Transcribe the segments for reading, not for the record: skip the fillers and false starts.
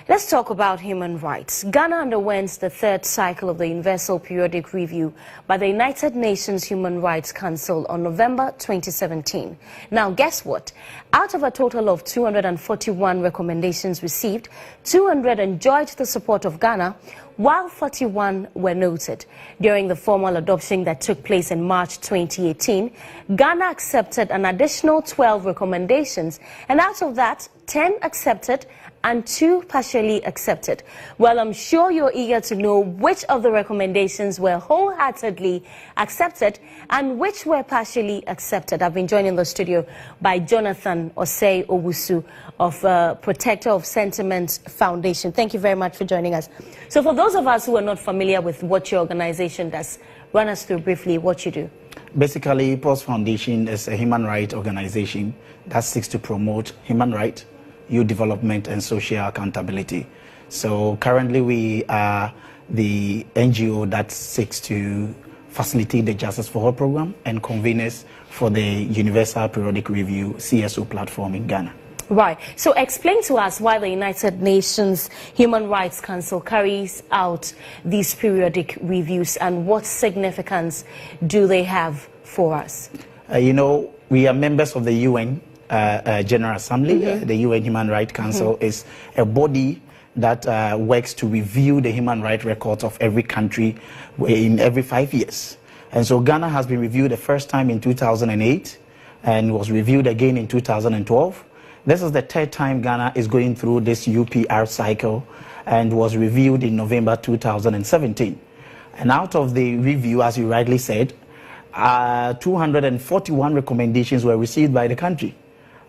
Let's talk about human rights. Ghana underwent the third cycle of the Universal Periodic Review by the United Nations Human Rights Council on November 2017. Now, guess what? Out of a total of 241 recommendations received, 200 enjoyed the support of Ghana, while 41 were noted. During the formal adoption that took place in March 2018, Ghana accepted an additional 12 recommendations, and out of that, 10 accepted and 2 partially accepted. Well, I'm sure you're eager to know which of the recommendations were wholeheartedly accepted and which were partially accepted. I've been joined in the studio by Jonathan Osei Owusu of Protector of Sentiment Foundation. Thank you very much for joining us. So for those of us who are not familiar with what your organization does, run us through briefly what you do. Basically, POS Foundation is a human rights organization that seeks to promote human rights, youth development, and social accountability. So currently we are the NGO that seeks to facilitate the Justice for All program and conveners for the Universal Periodic Review CSO platform in Ghana. Right. So explain to us why the United Nations Human Rights Council carries out these periodic reviews and what significance do they have for us? You know, we are members of the UN General Assembly. The UN Human Rights Council is a body that works to review the human rights records of every country in every 5 years. And so Ghana has been reviewed the first time in 2008 and was reviewed again in 2012. This is the third time Ghana is going through this UPR cycle and was reviewed in November 2017. And out of the review, as you rightly said, 241 recommendations were received by the country.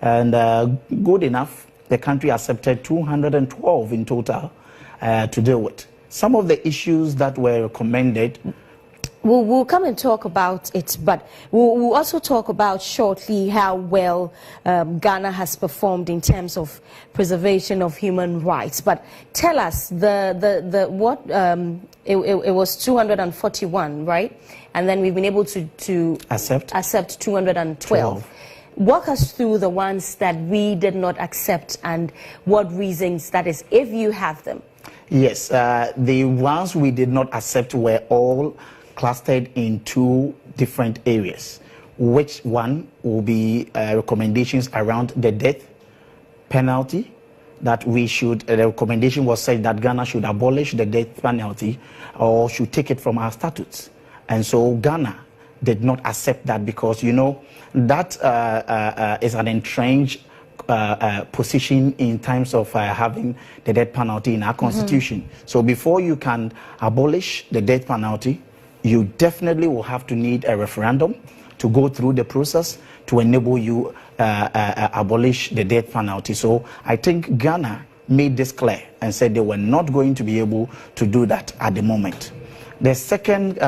And good enough, the country accepted 212 in total to deal with. Some of the issues that were recommended. We'll come and talk about it, but we'll also talk about shortly how well Ghana has performed in terms of preservation of human rights. But tell us, it was 241, right? And then we've been able to accept 212. Walk us through the ones that we did not accept and what reasons that is, if you have them. Yes, the ones we did not accept were all clustered in 2 different areas. Which one will be recommendations around the death penalty, that we should, the recommendation was said that Ghana should abolish the death penalty or should take it from our statutes. And so Ghana did not accept that because, you know, that is an entrenched position in terms of having the death penalty in our constitution. So before you can abolish the death penalty, you definitely will have to need a referendum to go through the process to enable you abolish the death penalty. So I think Ghana made this clear and said they were not going to be able to do that at the moment. The second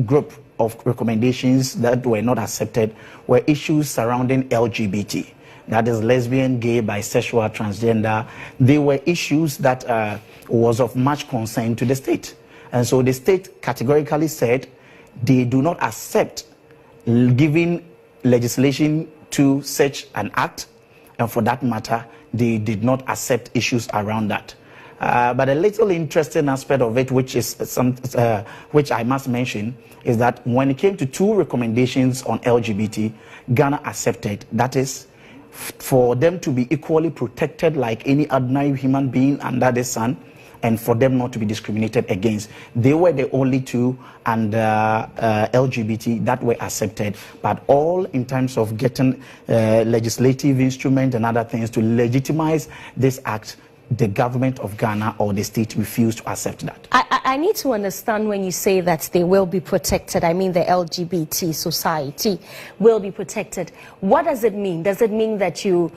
group of recommendations that were not accepted were issues surrounding LGBT. That is lesbian, gay, bisexual, transgender. They were issues that was of much concern to the state. And so the state categorically said they do not accept giving legislation to such an act. And for that matter, they did not accept issues around that. But a little interesting aspect of it, which is which I must mention, is that when it came to 2 recommendations on LGBT, Ghana accepted. That is, for them to be equally protected like any ordinary human being under the sun, and for them not to be discriminated against. They were the only 2 and LGBT that were accepted, but all in terms of getting legislative instrument and other things to legitimize this act, the government of Ghana or the state refused to accept that. I need to understand when you say that they will be protected. I mean the LGBT society will be protected. What does it mean? Does it mean that you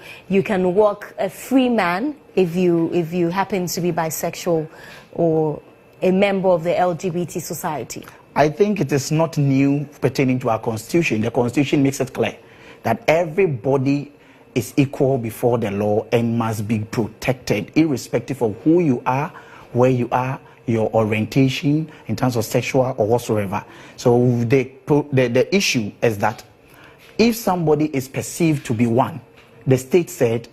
can walk a free man if you happen to be bisexual or a member of the LGBT society? I think it is not new pertaining to our constitution. The constitution makes it clear that everybody is equal before the law and must be protected, irrespective of who you are, where you are, your orientation in terms of sexual or whatsoever. So the issue is that if somebody is perceived to be one, the state said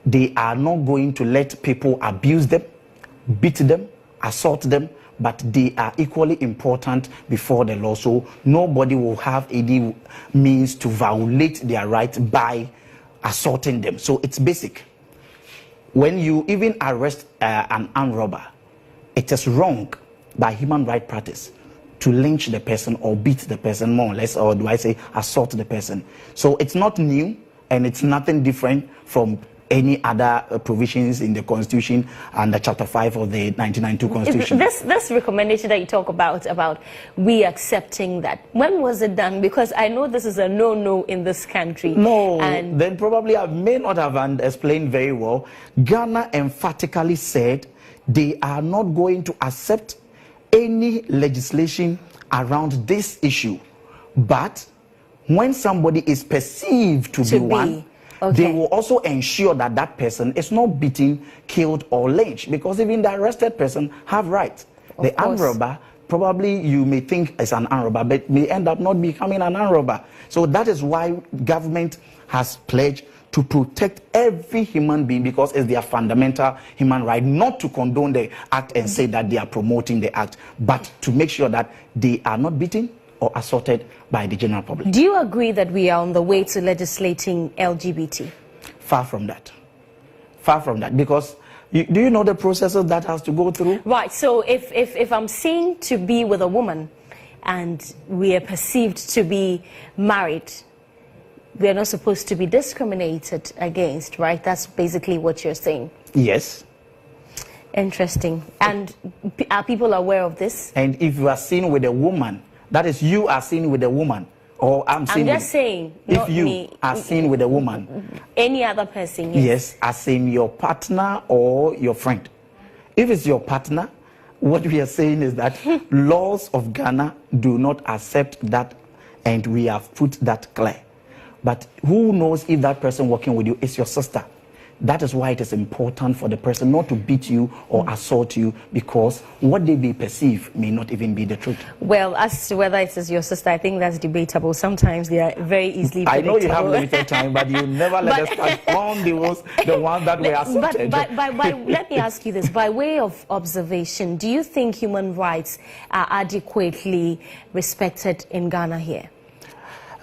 they are not going to let people abuse them beat them, assault them, but they are equally important before the law. So nobody will have any means to violate their right by assaulting them. So it's basic. When you even arrest an armed robber, it is wrong by human right practice to lynch the person or beat the person, more or less, or do I say assault the person. So it's not new, and it's nothing different from any other provisions in the Constitution and the Chapter 5 of the 1992 Constitution. This recommendation that you talk about we accepting that, when was it done? Because I know this is a no-no in this country. No, and then probably I may not have explained very well. Ghana emphatically said they are not going to accept any legislation around this issue. But when somebody is perceived to be one, they will also ensure that that person is not beaten, killed, or lynched, because even the arrested person have rights. The armed robber, probably you may think is an armed robber, but may end up not becoming an armed robber. So that is why government has pledged to protect every human being, because it's their fundamental human right, not to condone the act and say that they are promoting the act, but to make sure that they are not beaten or assaulted by the general public. Do you agree that we are on the way to legislating LGBT? Far from that. Far from that, because do you know the processes that has to go through? Right. So if I'm seen to be with a woman and we are perceived to be married, we are not supposed to be discriminated against, right? That's basically what you're saying. Yes. Interesting. And are people aware of this? And if you are seen with a woman, that is, you are seen with a woman, or I'm just saying, if you are seen with a woman, any other person, yes, as in your partner or your friend. If it's your partner, what we are saying is that laws of Ghana do not accept that, and we have put that clear. But who knows if that person working with you is your sister? That is why it is important for the person not to beat you or assault you, because what they may perceive may not even be the truth. Well, as to whether it is your sister, I think that's debatable. Sometimes they are very easily predictable. I know you have limited time, but you never let us touch on the ones that were assaulted. Let me ask you this. By way of observation, do you think human rights are adequately respected in Ghana here?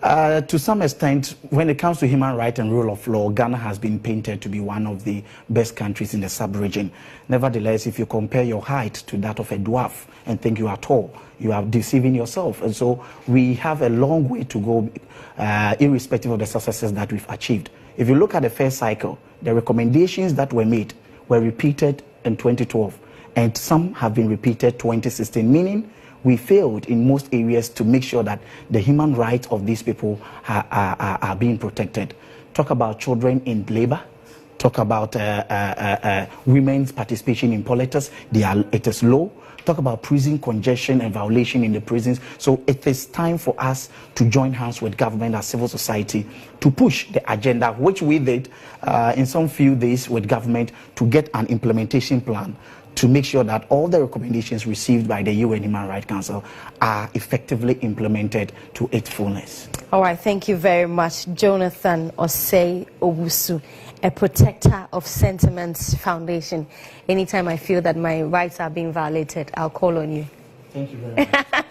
To some extent, when it comes to human rights and rule of law, Ghana has been painted to be one of the best countries in the sub-region. Nevertheless, if you compare your height to that of a dwarf and think you are tall, you are deceiving yourself. And so we have a long way to go, irrespective of the successes that we've achieved. If you look at the first cycle, the recommendations that were made were repeated in 2012, and some have been repeated 2016, meaning we failed in most areas to make sure that the human rights of these people are being protected. Talk about children in labor. Talk about women's participation in politics. It is low. Talk about prison congestion and violation in the prisons. So it is time for us to join hands with government and civil society to push the agenda, which we did in some few days with government, to get an implementation plan to make sure that all the recommendations received by the UN Human Rights Council are effectively implemented to its fullness. All right, thank you very much, Jonathan Osei Owusu, a protector of Sentiments Foundation. Anytime I feel that my rights are being violated, I'll call on you. Thank you very much.